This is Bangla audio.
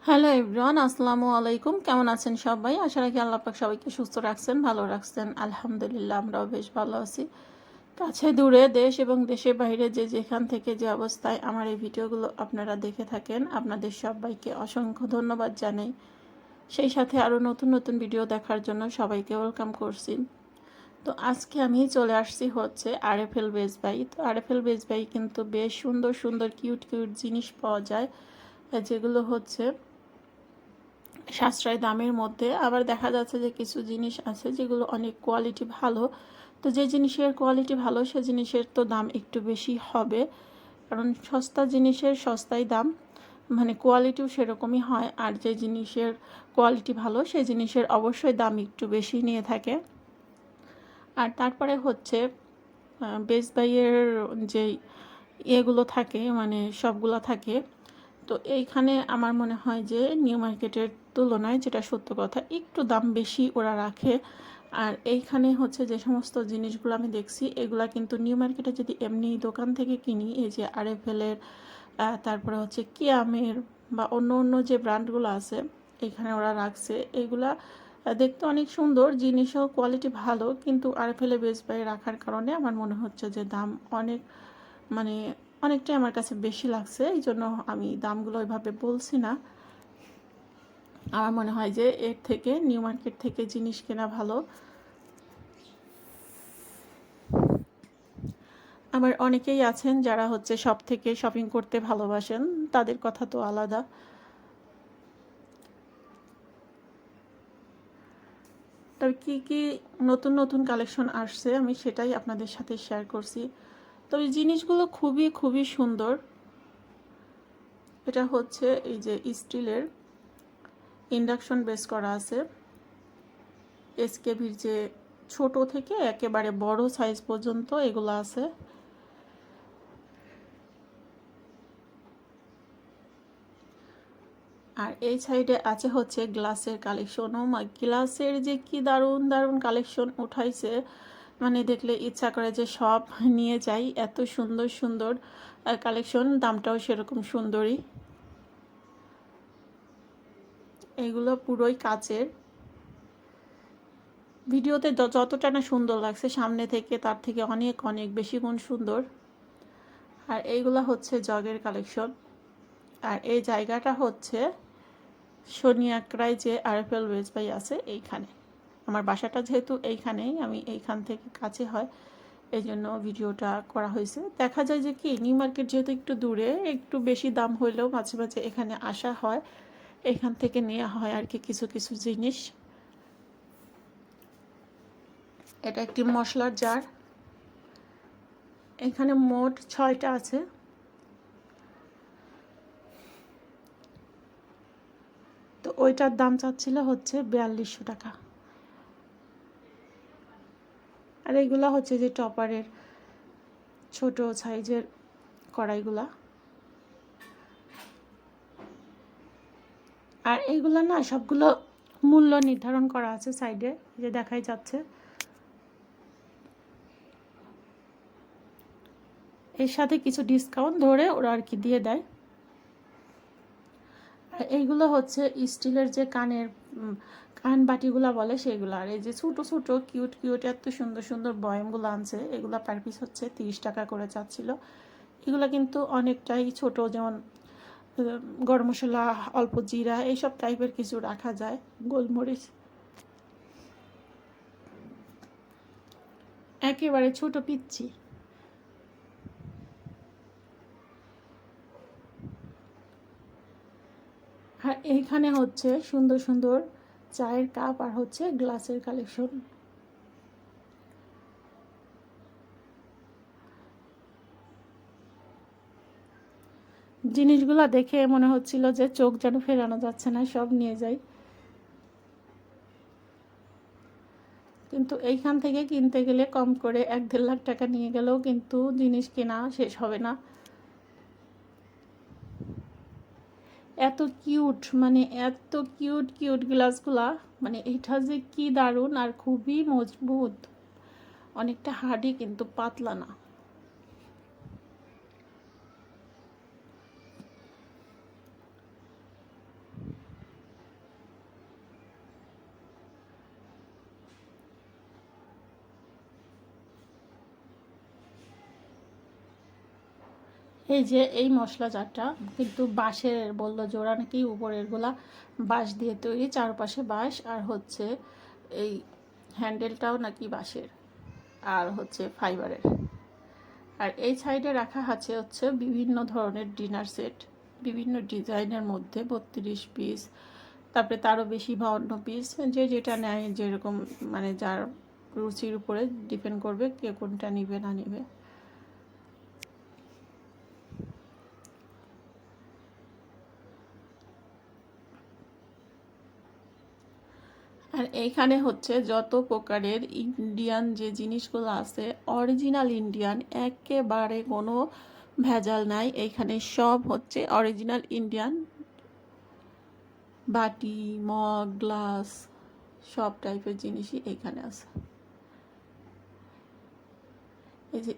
হ্যালো এভরিওয়ান, আসসালামু আলাইকুম। কেমন আছেন সবাই? আশা রাখি আল্লাহ পাক সবাইকে সুস্থ রাখছেন, ভালো রাখছেন। আলহামদুলিল্লাহ, আমরাও বেশ ভালো আছি। কাছে দূরে, দেশ এবং দেশের বাইরে যে যেখান থেকে যে অবস্থায় আমার এই ভিডিওগুলো আপনারা দেখে থাকেন, আপনাদের সবাইকে অসংখ্য ধন্যবাদ জানাই। সেই সাথে আরও নতুন নতুন ভিডিও দেখার জন্য সবাইকে ওয়েলকাম করছি। তো আজকে আমি চলে আসছি হচ্ছে আরএফএল বেস বাই। তো আরএফএল বেস বাই কিন্তু বেশ সুন্দর সুন্দর কিউট কিউট জিনিস পাওয়া যায়, যেগুলো হচ্ছে সাশ্রয় দামের মধ্যে। আবার দেখা যাচ্ছে যে কিছু জিনিস আছে যেগুলো অনেক কোয়ালিটি ভালো। তো যে জিনিসের কোয়ালিটি ভালো সে জিনিসের তো দাম একটু বেশি হবে, কারণ সস্তা জিনিসের সস্তাই দাম, মানে কোয়ালিটিও সেরকমই হয়। আর যে জিনিসের কোয়ালিটি ভালো সেই জিনিসের অবশ্যই দাম একটু বেশি নিয়ে থাকে। আর তারপরে হচ্ছে বেস্ট বাইয়ের যে ইয়েগুলো থাকে, মানে সবগুলো থাকে। তো এইখানে আমার মনে হয় যে নিউ মার্কেটের তুলনায়, যেটা সত্য কথা, একটু দাম বেশি ওরা রাখে। আর এইখানে হচ্ছে যে সমস্ত জিনিসগুলো আমি দেখছি, এগুলা কিন্তু নিউ মার্কেটে যদি এমনি দোকান থেকে কিনি, এই যে আরএফএলের, তারপরে হচ্ছে কিয়ামের বা অন্য অন্য যে ব্র্যান্ডগুলো আছে এখানে ওরা রাখছে, এইগুলা দেখতে অনেক সুন্দর, জিনিসও কোয়ালিটি ভালো, কিন্তু আরএফএলে বেস্ট বাই রাখার কারণে আমার মনে হচ্ছে যে দাম অনেক, মানে অনেকটাই আমার কাছে বেশি লাগছে। এই জন্য আমি দামগুলো ওইভাবে বলছি না। আমার মনে হয় যে এর থেকে নিউ মার্কেট থেকে জিনিস কেনা ভালো। আবার অনেকেই আছেন যারা হচ্ছে সব থেকে শপিং করতে ভালোবাসেন, তাদের কথা তো আলাদা। তবে কী কী নতুন নতুন কালেকশন আসছে আমি সেটাই আপনাদের সাথে শেয়ার করছি। তবে জিনিসগুলো খুবই খুবই সুন্দর। এটা হচ্ছে এই যে স্টিলের ইন্ডাকশন বেস করা আছে, এসকেভির যে ছোট থেকে একেবারে বড় সাইজ পর্যন্ত এগুলো আছে। আর এই সাইডে আছে হচ্ছে গ্লাসের কালেকশন। ও মা, গ্লাসের যে কি দারুণ দারুণ কালেকশন উঠাইছে, মানে দেখলে ইচ্ছা করে যে সব নিয়ে যাই, এত সুন্দর সুন্দর কালেকশন, দামটাও সেরকম সুন্দরই। এগুলো পুরোই কাচের। ভিডিওতে যতটা না সুন্দর লাগছে, সামনে থেকে তার থেকে অনেক অনেক বেশি গুণ সুন্দর। আর এইগুলো হচ্ছে জগের কালেকশন। আর এই জায়গাটা হচ্ছে সোনিয়াকড়ায় যে আরএফএল বেস বাই আছে এইখানে। আমার বাসাটা যেহেতু এইখানেই, আমি এইখান থেকে কাছে হয়, এই জন্য ভিডিওটা করা হয়েছে। দেখা যায় যে কি, নিউ মার্কেট যেহেতু একটু দূরে, একটু বেশি দাম হইলেও মাঝে মাঝে এখানে আসা হয়, এখান থেকে নেওয়া হয় আর কি কিছু কিছু জিনিস। এটা একটি মশলার জার, এখানে মোট 6টা আছে। তো ওইটার দাম চাচ্ছিল হচ্ছে 4200 টাকা। আর এইগুলা হচ্ছে যে টপারের ছোট সাইজের কড়াইগুলা। আর এইগুলো না সবগুলো মূল্য নির্ধারণ করা আছে সাইডে, যে দেখাই যাচ্ছে। এর সাথে কিছু ডিসকাউন্ট ধরে ওরা আর কি দিয়ে দেয়। আর এইগুলো হচ্ছে স্টিলের যে কান বাটিগুলো বলে সেগুলো। আর এই যে ছোটো ছোটো কিউট কিউট এত সুন্দর সুন্দর বয়ামগুলো আনছে, এগুলো পার পিস হচ্ছে 30 টাকা করে চাচ্ছিল। এগুলো কিন্তু অনেকটাই ছোট, যেমন গরম মশলা, অল্প জিরা, এইসব টাইপের কিছু রাখা যায়, গোলমরিচ, একেবারে ছোট পিচ্ছি। আর এইখানে হচ্ছে সুন্দর সুন্দর চায়ের কাপ আর হচ্ছে গ্লাসের কালেকশন। জিনিসগুলো দেখে মনে হচ্ছিল যে চোখ যেন ফেরানো যাচ্ছে না, সব নিয়ে যাই। কিন্তু এইখান থেকে কিনতে গেলে কম করে 1-1.5 লাখ টাকা নিয়ে গেলেও কিন্তু জিনিস কেনা শেষ হবে না। এত কিউট, মানে এত কিউট কিউট গ্লাসগুলা, মানে এটা যে কি দারুণ, আর খুবই মজবুত, অনেকটা হার্ডি কিন্তু পাতলা না। এই যে এই মশলা জারটা কিন্তু বাঁশের, বললো জোড়া নাকি উপরের গুলা বাঁশ দিয়ে তৈরি, চারপাশে বাঁশ, আর হচ্ছে এই হ্যান্ডেলটাও নাকি বাঁশের আর হচ্ছে ফাইবারের। আর এই সাইডে রাখা আছে হচ্ছে বিভিন্ন ধরনের ডিনার সেট, বিভিন্ন ডিজাইনের মধ্যে 32 পিস, তারপরে তারও বেশি 52 পিস, যে যেটা নেয় যেরকম, মানে যার রুচির উপরে ডিপেন্ড করবে কে কোনটা নিবে না নিবে। আর এইখানে হচ্ছে যত প্রকারের ইন্ডিয়ান যে জিনিসগুলো আছে, অরিজিনাল ইন্ডিয়ান, একেবারে কোনো ভেজাল নাই। এইখানে সব হচ্ছে অরিজিনাল ইন্ডিয়ান, বাটি, মগ, গ্লাস, সব টাইপের জিনিসই এইখানে আছে। এই যে